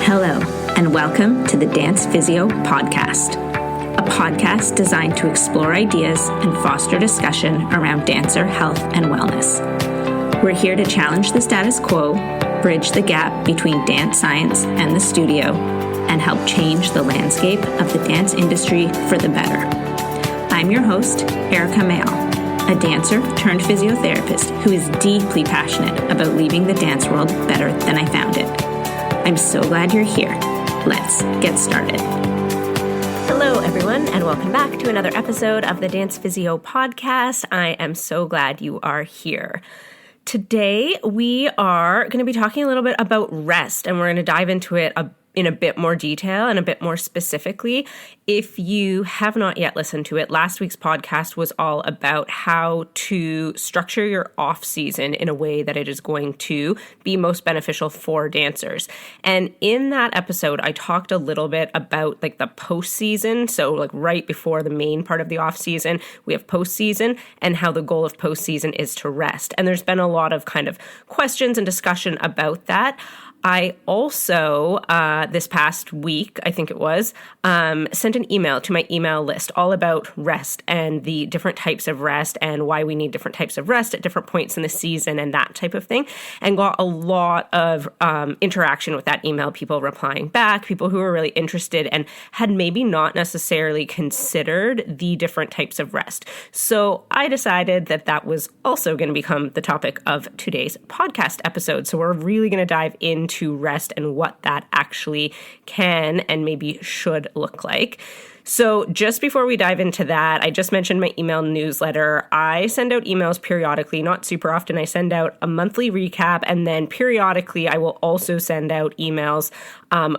Hello, and welcome to the Dance Physio Podcast, a podcast designed to explore ideas and foster discussion around dancer health and wellness. We're here to challenge the status quo, bridge the gap between dance science and the studio, and help change the landscape of the dance industry for the better. I'm your host, Erika Mayall, a dancer turned physiotherapist who is deeply passionate about leaving the dance world better than I found it. I'm so glad you're here. Let's get started. Hello, everyone, and welcome back to another episode of the Dance Physio Podcast. I am so glad you are here. Today, we are going to be talking a little bit about rest, and we're going to dive into it in a bit more detail and a bit more specifically. If you have not yet listened to it, last week's podcast was all about how to structure your off season in a way that it is going to be most beneficial for dancers. And in that episode, I talked a little bit about like the post season. So like right before the main part of the off season, we have post season and how the goal of post season is to rest. And there's been a lot of kind of questions and discussion about that. I also, this past week, I think it was, sent an email to my email list all about rest and the different types of rest and why we need different types of rest at different points in the season and that type of thing, and got a lot of interaction with that email, people replying back, people who were really interested and had maybe not necessarily considered the different types of rest. So I decided that that was also going to become the topic of today's podcast episode. So we're really going to dive into rest and what that actually can and maybe should look like. So just before we dive into that, I just mentioned my email newsletter. I send out emails periodically, not super often. I send out a monthly recap, and then periodically I will also send out emails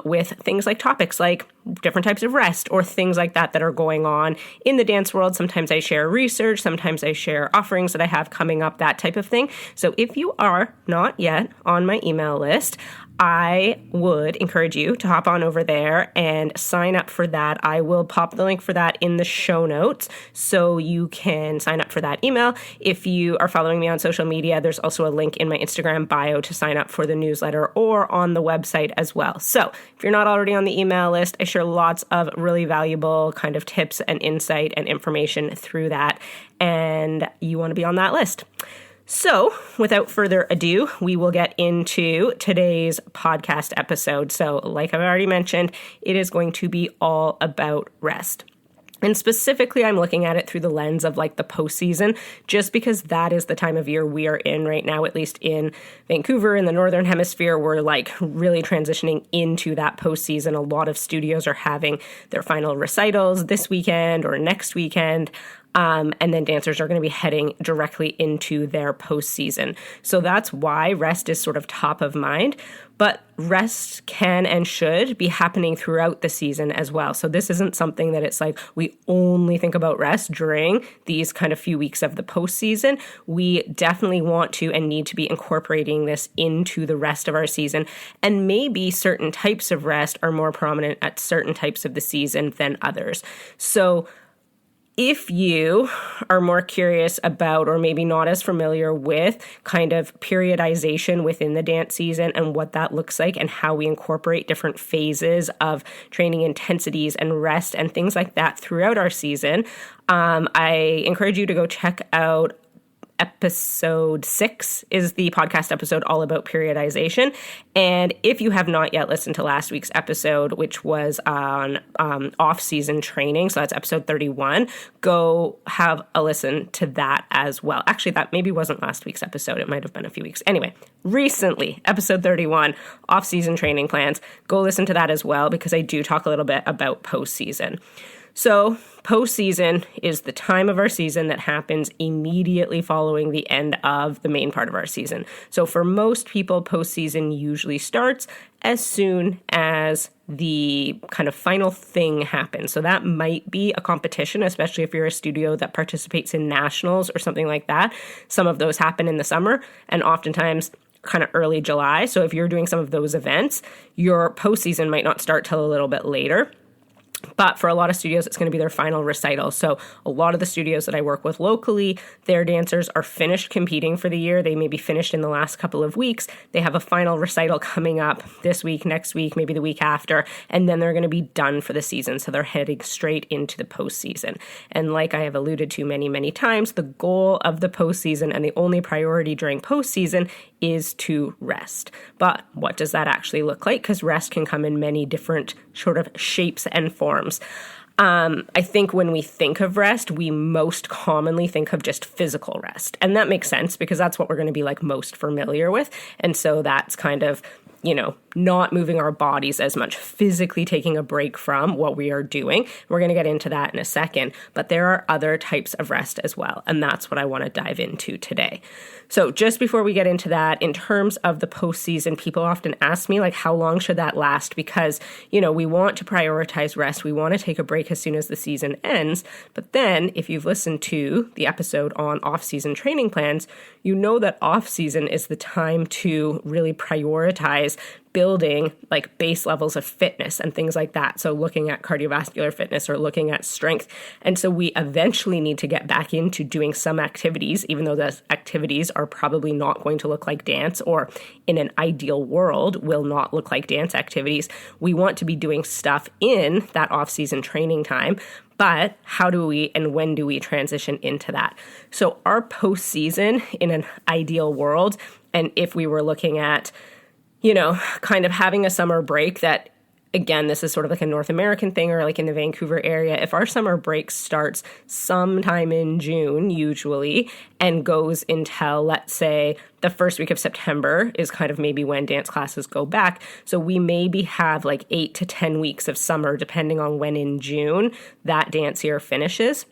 with things like topics like different types of rest or things like that that are going on in the dance world. Sometimes I share research, sometimes I share offerings that I have coming up, that type of thing. So if you are not yet on my email list, I would encourage you to hop on over there and sign up for that. I will pop the link for that in the show notes so you can sign up for that email. If you are following me on social media, there's also a link in my Instagram bio to sign up for the newsletter or on the website as well. So if you're not already on the email list, I share lots of really valuable kind of tips and insight and information through that, and you want to be on that list. So, without further ado, we will get into today's podcast episode. So, like I've already mentioned, it is going to be all about rest. And specifically, I'm looking at it through the lens of like the postseason, just because that is the time of year we are in right now, at least in Vancouver, in the Northern Hemisphere. We're like really transitioning into that postseason. A lot of studios are having their final recitals this weekend or next weekend. And then dancers are going to be heading directly into their postseason. So that's why rest is sort of top of mind. But rest can and should be happening throughout the season as well. So this isn't something that it's like we only think about rest during these kind of few weeks of the postseason. We definitely want to and need to be incorporating this into the rest of our season. And maybe certain types of rest are more prominent at certain types of the season than others. So if you are more curious about or maybe not as familiar with kind of periodization within the dance season and what that looks like and how we incorporate different phases of training intensities and rest and things like that throughout our season, I encourage you to go check out Episode 6 is the podcast episode all about periodization. And if you have not yet listened to last week's episode, which was on off-season training, so that's episode 31, go have a listen to that as well. Actually, that maybe wasn't last week's episode. It might have been a few weeks. Anyway, recently, episode 31, off-season training plans. Go listen to that as well because I do talk a little bit about post-season. So postseason is the time of our season that happens immediately following the end of the main part of our season. So for most people, postseason usually starts as soon as the kind of final thing happens. So that might be a competition, especially if you're a studio that participates in nationals or something like that. Some of those happen in the summer and oftentimes kind of early July. So if you're doing some of those events, your postseason might not start till a little bit later. But for a lot of studios, it's going to be their final recital. So a lot of the studios that I work with locally, their dancers are finished competing for the year. They may be finished in the last couple of weeks. They have a final recital coming up this week, next week, maybe the week after, and then they're going to be done for the season. So they're heading straight into the postseason. And like I have alluded to many, many times, the goal of the postseason and the only priority during postseason is to rest. But what does that actually look like? Because rest can come in many different sort of shapes and forms. I think when we think of rest, we most commonly think of just physical rest. And that makes sense because that's what we're going to be like most familiar with. And so that's kind of, not moving our bodies as much, physically taking a break from what we are doing. We're going to get into that in a second, but there are other types of rest as well. And that's what I want to dive into today. So just before we get into that, in terms of the postseason, people often ask me, like, how long should that last? Because, we want to prioritize rest. We want to take a break as soon as the season ends. But then if you've listened to the episode on off-season training plans, you know that off-season is the time to really prioritize building like base levels of fitness and things like that. So looking at cardiovascular fitness or looking at strength. And so we eventually need to get back into doing some activities, even though those activities are probably not going to look like dance, or in an ideal world will not look like dance activities. We want to be doing stuff in that off-season training time. But how do we and when do we transition into that? So our postseason in an ideal world, and if we were looking at kind of having a summer break that, again, this is sort of like a North American thing or like in the Vancouver area. If our summer break starts sometime in June, usually, and goes until, let's say, the first week of September is kind of maybe when dance classes go back. So we maybe have like 8 to 10 weeks of summer, depending on when in June that dance year finishes.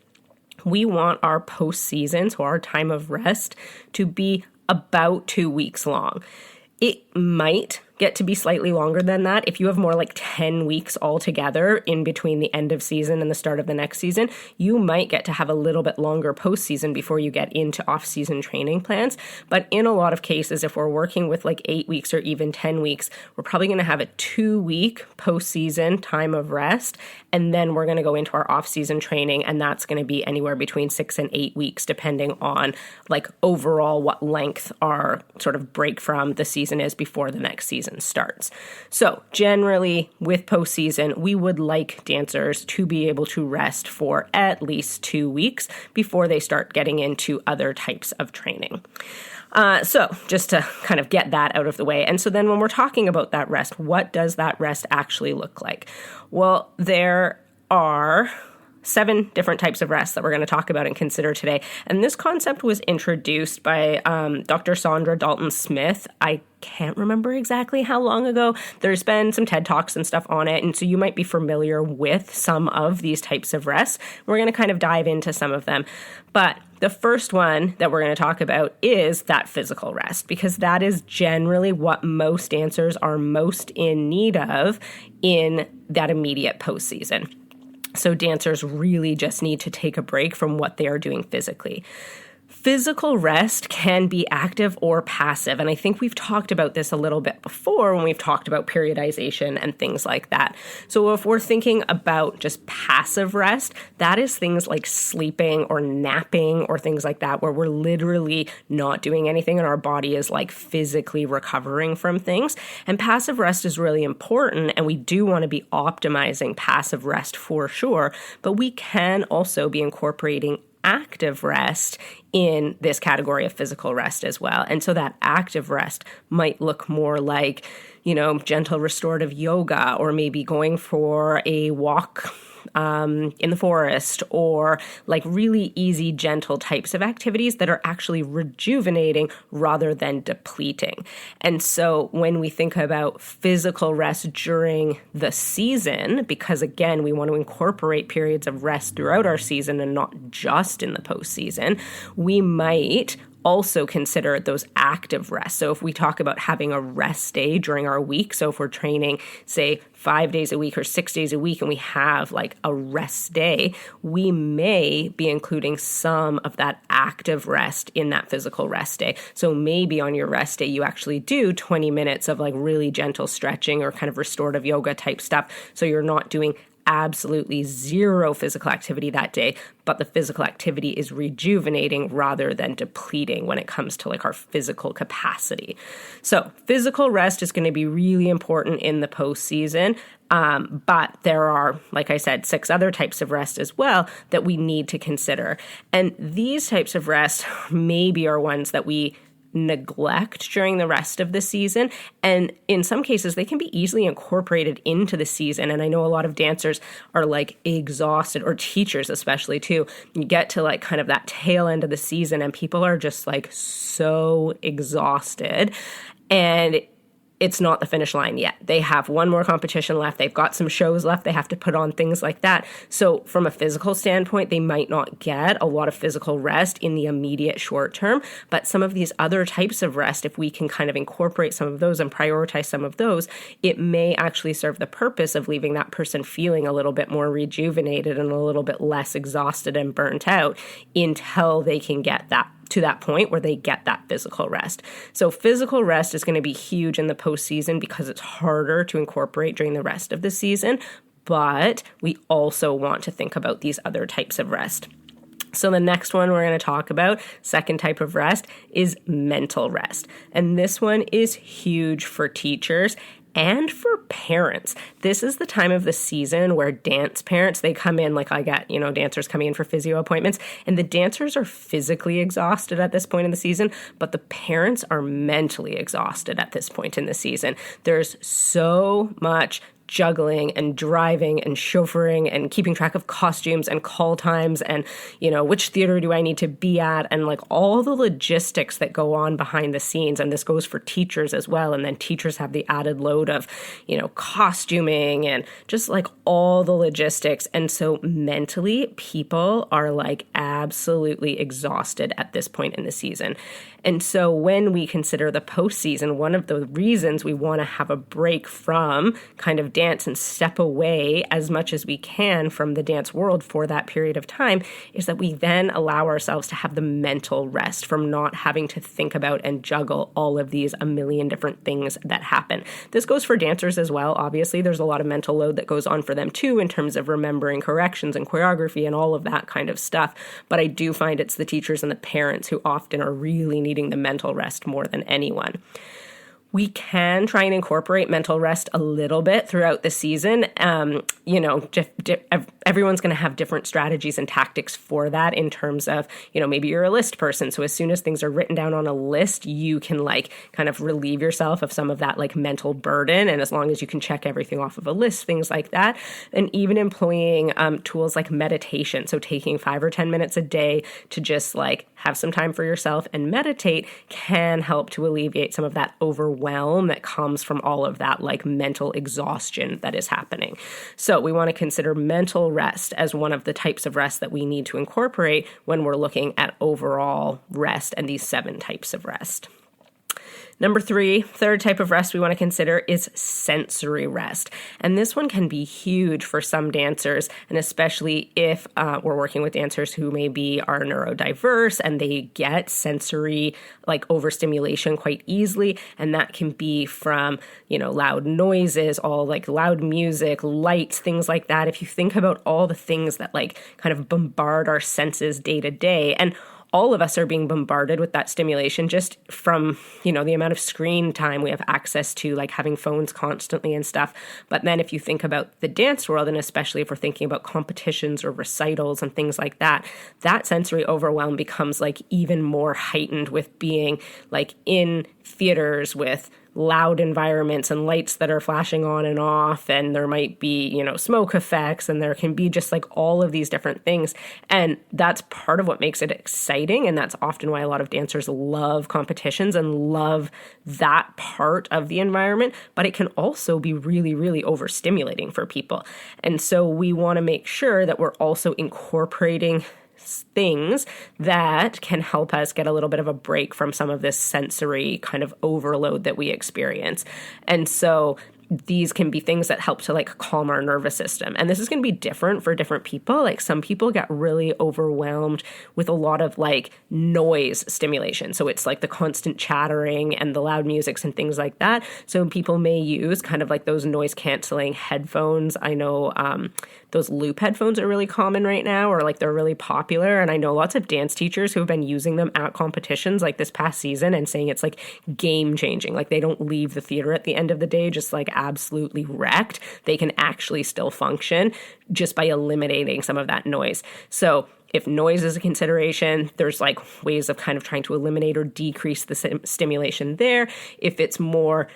We want our postseason, so our time of rest, to be about 2 weeks long. It might get to be slightly longer than that. If you have more like 10 weeks altogether in between the end of season and the start of the next season, you might get to have a little bit longer postseason before you get into off-season training plans. But in a lot of cases, if we're working with like 8 weeks or even 10 weeks, we're probably going to have a 2-week postseason time of rest. And then we're going to go into our off-season training, and that's going to be anywhere between 6 and 8 weeks, depending on like overall what length our sort of break from the season is before the next season starts. So generally with postseason, we would like dancers to be able to rest for at least 2 weeks before they start getting into other types of training. So just to kind of get that out of the way. And so then when we're talking about that rest, what does that rest actually look like? Well, there are 7 different types of rest that we're going to talk about and consider today. And this concept was introduced by Dr. Saundra Dalton-Smith. I can't remember exactly how long ago. There's been some TED Talks and stuff on it, and so you might be familiar with some of these types of rest. We're going to kind of dive into some of them. But the first one that we're going to talk about is that physical rest, because that is generally what most dancers are most in need of in that immediate postseason. So dancers really just need to take a break from what they are doing physically. Physical rest can be active or passive, and I think we've talked about this a little bit before when we've talked about periodization and things like that. So if we're thinking about just passive rest, that is things like sleeping or napping or things like that, where we're literally not doing anything and our body is like physically recovering from things. And passive rest is really important, and we do want to be optimizing passive rest for sure, but we can also be incorporating active rest in this category of physical rest as well. And so that active rest might look more like, gentle restorative yoga, or maybe going for a walk in the forest, or like really easy, gentle types of activities that are actually rejuvenating rather than depleting. And so when we think about physical rest during the season, because again, we want to incorporate periods of rest throughout our season and not just in the postseason, we might also consider those active rests. So if we talk about having a rest day during our week, so if we're training, say, 5 days a week or 6 days a week, and we have like a rest day, we may be including some of that active rest in that physical rest day. So maybe on your rest day, you actually do 20 minutes of like really gentle stretching or kind of restorative yoga type stuff. So you're not doing absolutely zero physical activity that day, but the physical activity is rejuvenating rather than depleting when it comes to like our physical capacity. So physical rest is going to be really important in the postseason. But there are, like I said, 6 other types of rest as well that we need to consider. And these types of rest maybe are ones that we neglect during the rest of the season. And in some cases, they can be easily incorporated into the season. And I know a lot of dancers are like exhausted, or teachers especially too. You get to like kind of that tail end of the season and people are just like so exhausted. And it's not the finish line yet. They have one more competition left. They've got some shows left. They have to put on things like that. So from a physical standpoint, they might not get a lot of physical rest in the immediate short term. But some of these other types of rest, if we can kind of incorporate some of those and prioritize some of those, it may actually serve the purpose of leaving that person feeling a little bit more rejuvenated and a little bit less exhausted and burnt out until they can get to that point where they get that physical rest. So physical rest is going to be huge in the postseason because it's harder to incorporate during the rest of the season, but we also want to think about these other types of rest. So the next one we're going to talk about, second type of rest, is mental rest. And this one is huge for teachers and for parents. This is the time of the season where dance parents, they come in, like I get, dancers coming in for physio appointments, and the dancers are physically exhausted at this point in the season, but the parents are mentally exhausted at this point in the season. There's so much juggling and driving and chauffeuring and keeping track of costumes and call times and, which theater do I need to be at, and like all the logistics that go on behind the scenes. And this goes for teachers as well. And then teachers have the added load of, costuming and just like all the logistics. And so mentally, people are like absolutely exhausted at this point in the season. And so when we consider the postseason, one of the reasons we want to have a break from kind of dance and step away as much as we can from the dance world for that period of time is that we then allow ourselves to have the mental rest from not having to think about and juggle all of these a million different things that happen. This goes for dancers as well. Obviously, there's a lot of mental load that goes on for them too in terms of remembering corrections and choreography and all of that kind of stuff. But I do find it's the teachers and the parents who often are really needing the mental rest more than anyone. We can try and incorporate mental rest a little bit throughout the season. Everyone's going to have different strategies and tactics for that in terms of, maybe you're a list person. So as soon as things are written down on a list, you can like kind of relieve yourself of some of that like mental burden. And as long as you can check everything off of a list, things like that. And even employing tools like meditation. So taking 5 or 10 minutes a day to just like have some time for yourself and meditate can help to alleviate some of that overwhelm that comes from all of that like mental exhaustion that is happening. So we want to consider mental rest as one of the types of rest that we need to incorporate when we're looking at overall rest and these 7 types of rest. Number 3, third type of rest we want to consider is sensory rest. And this one can be huge for some dancers, and especially if we're working with dancers who maybe are neurodiverse and they get sensory like overstimulation quite easily. And that can be from, loud noises, all like loud music, lights, things like that. If you think about all the things that like kind of bombard our senses day to day, and all of us are being bombarded with that stimulation just from, the amount of screen time we have access to, like having phones constantly and stuff. But then if you think about the dance world, and especially if we're thinking about competitions or recitals and things like that, that sensory overwhelm becomes like even more heightened with being like in theaters with loud environments and lights that are flashing on and off, and there might be, smoke effects, and there can be just like all of these different things. And that's part of what makes it exciting, and that's often why a lot of dancers love competitions and love that part of the environment, but it can also be really, really overstimulating for people. And so we want to make sure that we're also incorporating things that can help us get a little bit of a break from some of this sensory kind of overload that we experience. And so these can be things that help to like calm our nervous system. And this is going to be different for different people. Like some people get really overwhelmed with a lot of like noise stimulation. So it's like the constant chattering and the loud musics and things like that. So people may use kind of like those noise canceling headphones. I know those loop headphones are really common right now, or like they're really popular. And I know lots of dance teachers who have been using them at competitions like this past season and saying it's like game changing. Like they don't leave the theater at the end of the day just like absolutely wrecked. They can actually still function just by eliminating some of that noise. So if noise is a consideration, there's like ways of kind of trying to eliminate or decrease the stimulation there. If it's more,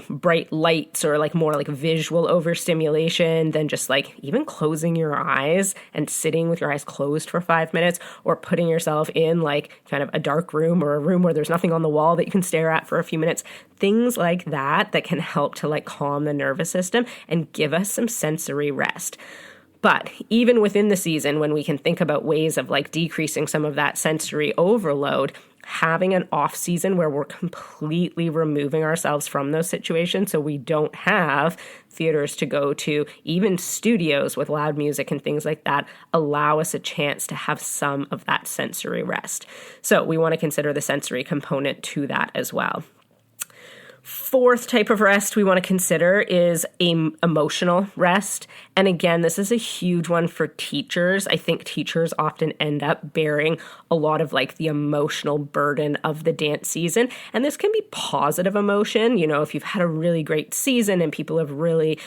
bright lights or like more like visual overstimulation, then just like even closing your eyes and sitting with your eyes closed for 5 minutes, or putting yourself in like kind of a dark room or a room where there's nothing on the wall that you can stare at for a few minutes. Things like that can help to like calm the nervous system and give us some sensory rest. But even within the season, when we can think about ways of like decreasing some of that sensory overload, having an off season where we're completely removing ourselves from those situations, so we don't have theaters to go to, even studios with loud music and things like that, allow us a chance to have some of that sensory rest. So we want to consider the sensory component to that as well. Fourth type of rest we want to consider is emotional rest. And again, this is a huge one for teachers. I think teachers often end up bearing a lot of like the emotional burden of the dance season. And this can be positive emotion. If you've had a really great season and people have really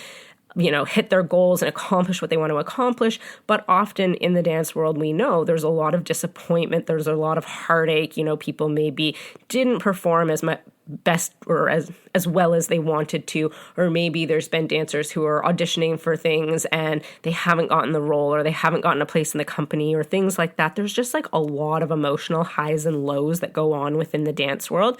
hit their goals and accomplish what they want to accomplish. But often in the dance world, we know there's a lot of disappointment. There's a lot of heartache. People maybe didn't perform as much best or as well as they wanted to, or maybe there's been dancers who are auditioning for things and they haven't gotten the role, or they haven't gotten a place in the company, or things like that. There's just like a lot of emotional highs and lows that go on within the dance world.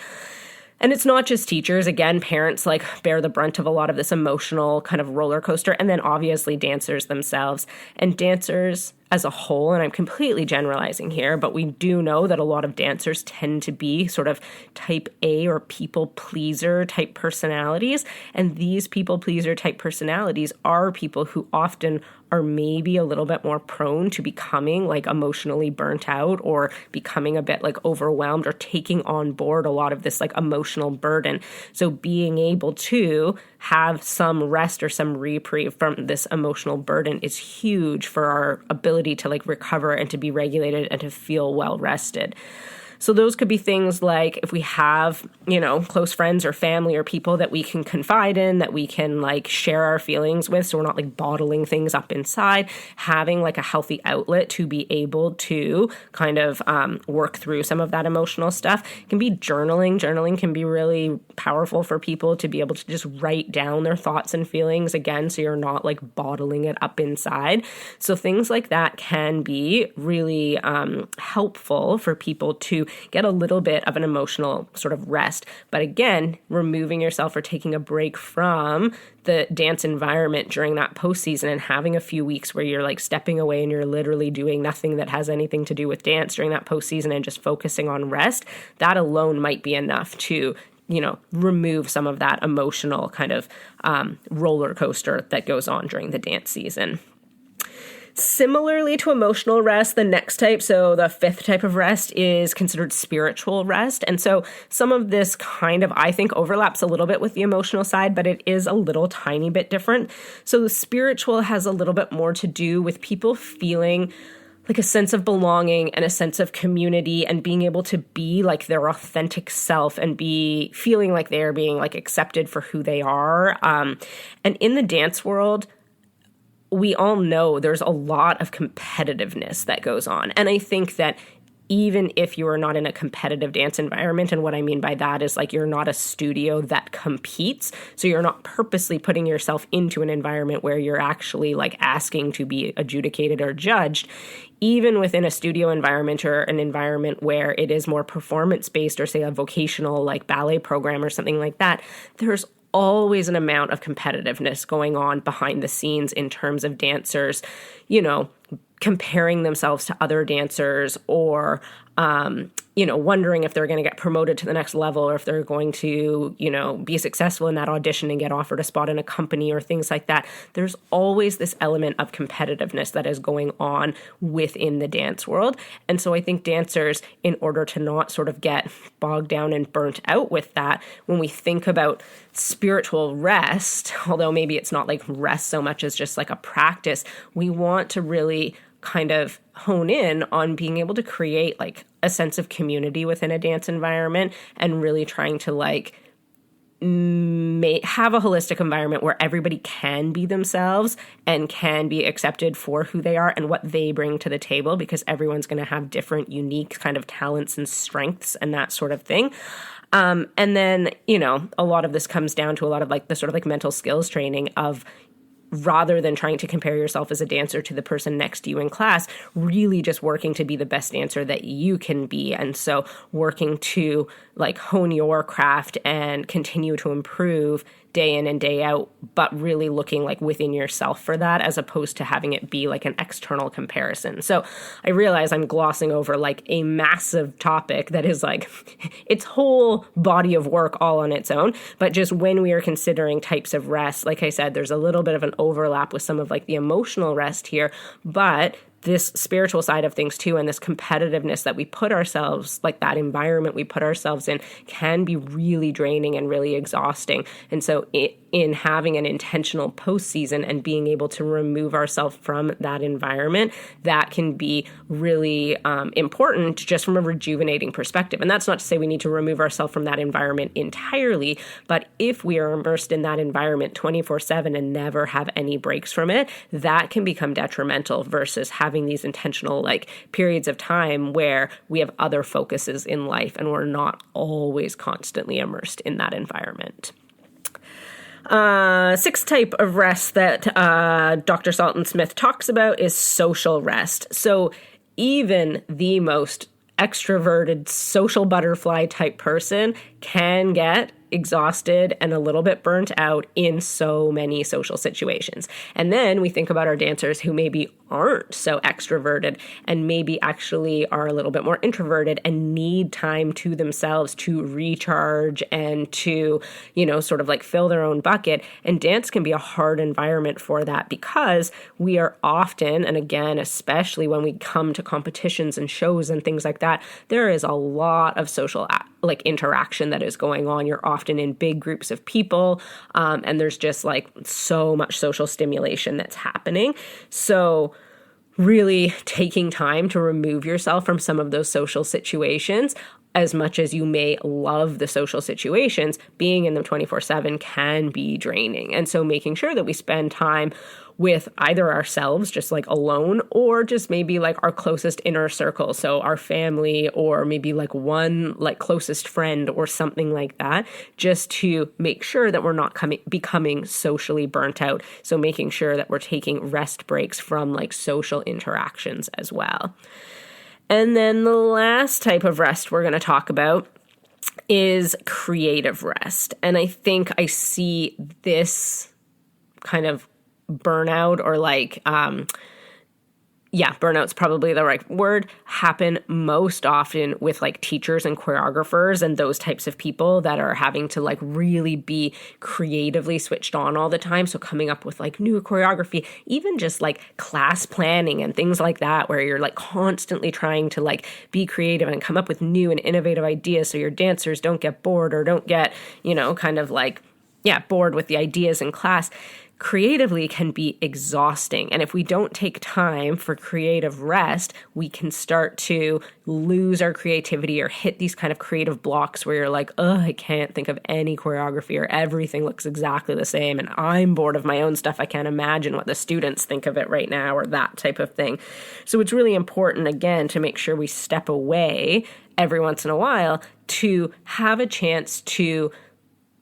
And it's not just teachers. Again, parents like bear the brunt of a lot of this emotional kind of roller coaster, and then obviously dancers themselves. And dancers as a whole, and I'm completely generalizing here, but we do know that a lot of dancers tend to be sort of type A or people pleaser type personalities. And these people pleaser type personalities are people who often are maybe a little bit more prone to becoming like emotionally burnt out, or becoming a bit like overwhelmed, or taking on board a lot of this like emotional burden. So being able to have some rest or some reprieve from this emotional burden is huge for our ability to like recover and to be regulated and to feel well rested. So those could be things like if we have, close friends or family or people that we can confide in, that we can like share our feelings with, so we're not like bottling things up inside, having like a healthy outlet to be able to kind of work through some of that emotional stuff. It can be journaling. Journaling can be really powerful for people to be able to just write down their thoughts and feelings, again, so you're not like bottling it up inside. So things like that can be really helpful for people to get a little bit of an emotional sort of rest. But again, removing yourself or taking a break from the dance environment during that postseason and having a few weeks where you're like stepping away and you're literally doing nothing that has anything to do with dance during that postseason and just focusing on rest, that alone might be enough to remove some of that emotional kind of roller coaster that goes on during the dance season. Similarly to emotional rest, the next type, so the fifth type of rest, is considered spiritual rest. And so some of this kind of, I think, overlaps a little bit with the emotional side, but it is a little tiny bit different. So the spiritual has a little bit more to do with people feeling like a sense of belonging and a sense of community, and being able to be like their authentic self and be feeling like they're being like accepted for who they are. And in the dance world, we all know there's a lot of competitiveness that goes on. And I think that even if you are not in a competitive dance environment, and what I mean by that is like you're not a studio that competes, so you're not purposely putting yourself into an environment where you're actually like asking to be adjudicated or judged, even within a studio environment or an environment where it is more performance-based, or say a vocational like ballet program or something like that, there's always an amount of competitiveness going on behind the scenes in terms of dancers, comparing themselves to other dancers, or wondering if they're going to get promoted to the next level or if they're going to, be successful in that audition and get offered a spot in a company or things like that. There's always this element of competitiveness that is going on within the dance world. And so I think dancers, in order to not sort of get bogged down and burnt out with that, when we think about spiritual rest, although maybe it's not like rest so much as just like a practice, we want to really kind of hone in on being able to create like a sense of community within a dance environment and really trying to like have a holistic environment where everybody can be themselves and can be accepted for who they are and what they bring to the table, because everyone's going to have different unique kind of talents and strengths and that sort of thing. And then, a lot of this comes down to a lot of like the sort of like mental skills training of, rather than trying to compare yourself as a dancer to the person next to you in class, really just working to be the best dancer that you can be. And so working to like hone your craft and continue to improve day in and day out, but really looking like within yourself for that, as opposed to having it be like an external comparison. So I realize I'm glossing over like a massive topic that is like its whole body of work all on its own. But just when we are considering types of rest, like I said, there's a little bit of an overlap with some of like the emotional rest here, but this spiritual side of things too, and this competitiveness that we put ourselves, like that environment we put ourselves in, can be really draining and really exhausting. And so in having an intentional postseason and being able to remove ourselves from that environment, that can be really important just from a rejuvenating perspective. And that's not to say we need to remove ourselves from that environment entirely, but if we are immersed in that environment 24/7 and never have any breaks from it, that can become detrimental versus having these intentional like periods of time where we have other focuses in life and we're not always constantly immersed in that environment. Sixth type of rest that Dr. Dalton-Smith talks about is social rest. So even the most extroverted social butterfly type person can get exhausted and a little bit burnt out in so many social situations. And then we think about our dancers who maybe aren't so extroverted and maybe actually are a little bit more introverted and need time to themselves to recharge and to, sort of like fill their own bucket. And dance can be a hard environment for that, because we are often, and again, especially when we come to competitions and shows and things like that, there is a lot of social like interaction that is going on. You're often in big groups of people, and there's just like so much social stimulation that's happening. So really taking time to remove yourself from some of those social situations, as much as you may love the social situations, being in them 24/7 can be draining. And so making sure that we spend time with either ourselves, just like alone, or just maybe like our closest inner circle. So our family, or maybe like one like closest friend or something like that, just to make sure that we're not becoming socially burnt out. So making sure that we're taking rest breaks from like social interactions as well. And then the last type of rest we're going to talk about is creative rest. And I think I see this kind of burnout, or like, burnout's probably the right word, happen most often with like teachers and choreographers and those types of people that are having to like really be creatively switched on all the time. So coming up with like new choreography, even just like class planning and things like that, where you're like constantly trying to like be creative and come up with new and innovative ideas so your dancers don't get bored or don't get, kind of like, bored with the ideas in class. Creatively can be exhausting. And if we don't take time for creative rest, we can start to lose our creativity or hit these kind of creative blocks where you're like, I can't think of any choreography, or everything looks exactly the same, and I'm bored of my own stuff. I can't imagine what the students think of it right now, or that type of thing. So it's really important, again, to make sure we step away every once in a while to have a chance to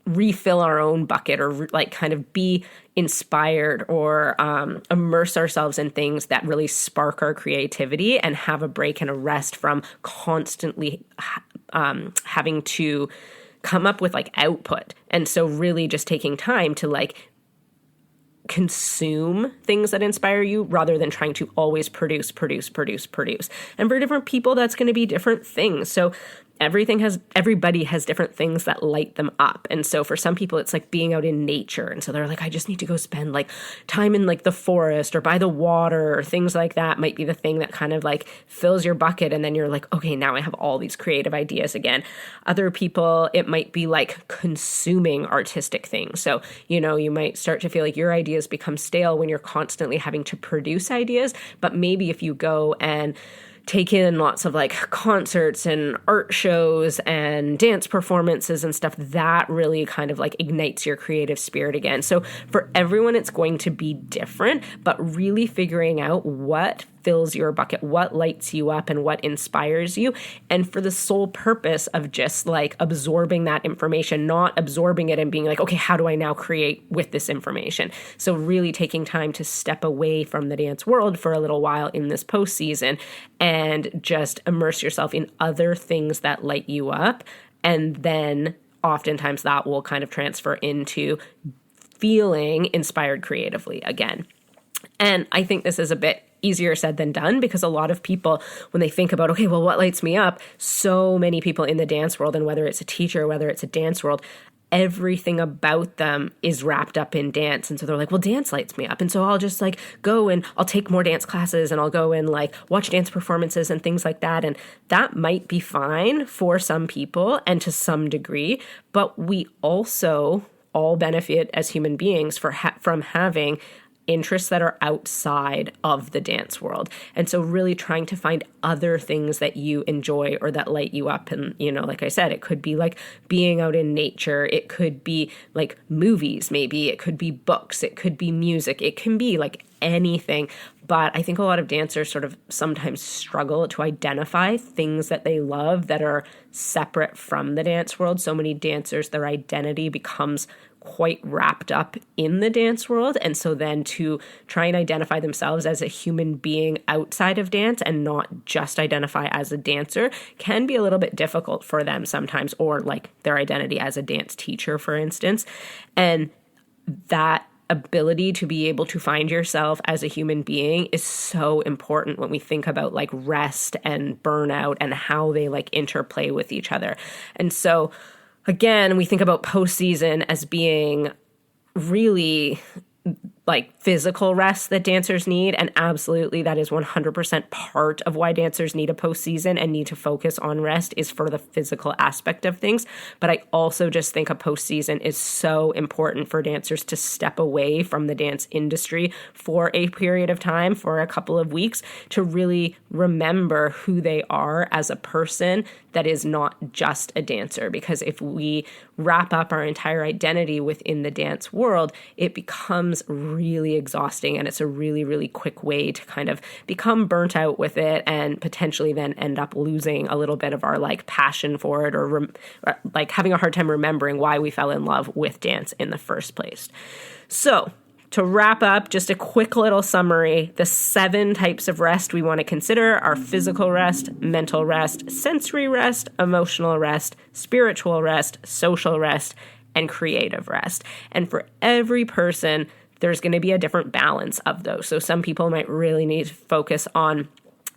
refill our own bucket, or like kind of be inspired, or immerse ourselves in things that really spark our creativity, and have a break and a rest from constantly having to come up with like output. And so really just taking time to like consume things that inspire you rather than trying to always produce. And for different people, that's going to be different things. So everybody has different things that light them up. And so for some people, it's like being out in nature. And so they're like, I just need to go spend like time in like the forest or by the water or things like that might be the thing that kind of like fills your bucket. And then you're like, okay, now I have all these creative ideas again. Other people, it might be like consuming artistic things. So, you might start to feel like your ideas become stale when you're constantly having to produce ideas. But maybe if you go and take in lots of like concerts and art shows and dance performances and stuff, that really kind of like ignites your creative spirit again. So for everyone, it's going to be different, but really figuring out what fills your bucket, what lights you up and what inspires you. And for the sole purpose of just like absorbing that information, not absorbing it and being like, okay, how do I now create with this information? So really taking time to step away from the dance world for a little while in this postseason and just immerse yourself in other things that light you up. And then oftentimes that will kind of transfer into feeling inspired creatively again. And I think this is a bit easier said than done because a lot of people, when they think about, okay, well, what lights me up? So many people in the dance world, and whether it's a teacher, whether it's a dance world, everything about them is wrapped up in dance. And so they're like, well, dance lights me up. And so I'll just like go and I'll take more dance classes and I'll go and like watch dance performances and things like that. And that might be fine for some people and to some degree, but we also all benefit as human beings from having interests that are outside of the dance world. And so really trying to find other things that you enjoy or that light you up. And, like I said, it could be like being out in nature. It could be like movies, maybe. It could be books. It could be music. It can be like anything. But I think a lot of dancers sort of sometimes struggle to identify things that they love that are separate from the dance world. So many dancers, their identity becomes quite wrapped up in the dance world. And so then to try and identify themselves as a human being outside of dance and not just identify as a dancer can be a little bit difficult for them sometimes, or like their identity as a dance teacher, for instance. And that ability to be able to find yourself as a human being is so important when we think about like rest and burnout and how they like interplay with each other. And so again, we think about postseason as being really like physical rest that dancers need. And absolutely, that is 100% part of why dancers need a postseason and need to focus on rest is for the physical aspect of things. But I also just think a postseason is so important for dancers to step away from the dance industry for a period of time, for a couple of weeks, to really remember who they are as a person that is not just a dancer. Because if we wrap up our entire identity within the dance world, it becomes really exhausting, and it's a really, really quick way to kind of become burnt out with it and potentially then end up losing a little bit of our like passion for it, or like having a hard time remembering why we fell in love with dance in the first place. So to wrap up, just a quick little summary. The 7 types of rest we want to consider are physical rest, mental rest, sensory rest, emotional rest, spiritual rest, social rest, and creative rest. And for every person, there's going to be a different balance of those. So some people might really need to focus on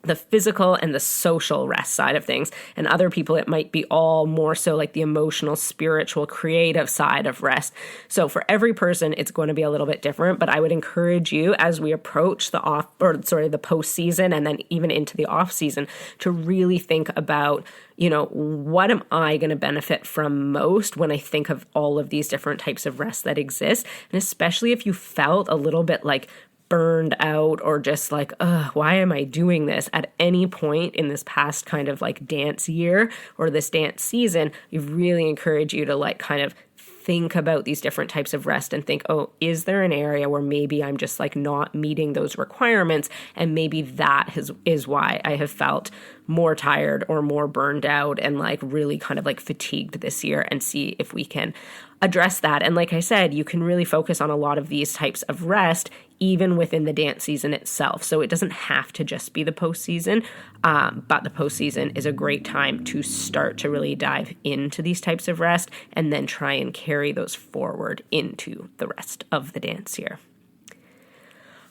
the physical and the social rest side of things. And other people, it might be all more so like the emotional, spiritual, creative side of rest. So for every person, it's going to be a little bit different, but I would encourage you as we approach the post season and then even into the off season to really think about, what am I going to benefit from most when I think of all of these different types of rest that exist? And especially if you felt a little bit like burned out or just like, why am I doing this at any point in this past kind of like dance year or this dance season, we really encourage you to like kind of think about these different types of rest and think, is there an area where maybe I'm just like not meeting those requirements? And maybe that is why I have felt more tired or more burned out and like really kind of like fatigued this year, and see if we can address that. And like I said, you can really focus on a lot of these types of rest even within the dance season itself. So it doesn't have to just be the postseason, but the postseason is a great time to start to really dive into these types of rest and then try and carry those forward into the rest of the dance year.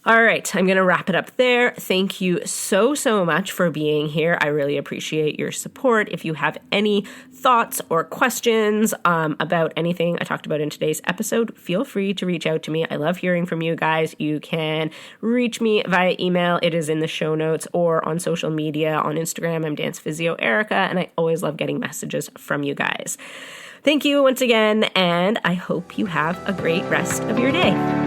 All right, I'm going to wrap it up there. Thank you so much for being here. I really appreciate your support. If you have any thoughts or questions about anything I talked about in today's episode, feel free to reach out to me. I love hearing from you guys. You can reach me via email. It is in the show notes, or on social media. On Instagram, I'm Dance Physio Erika, and I always love getting messages from you guys. Thank you once again, and I hope you have a great rest of your day.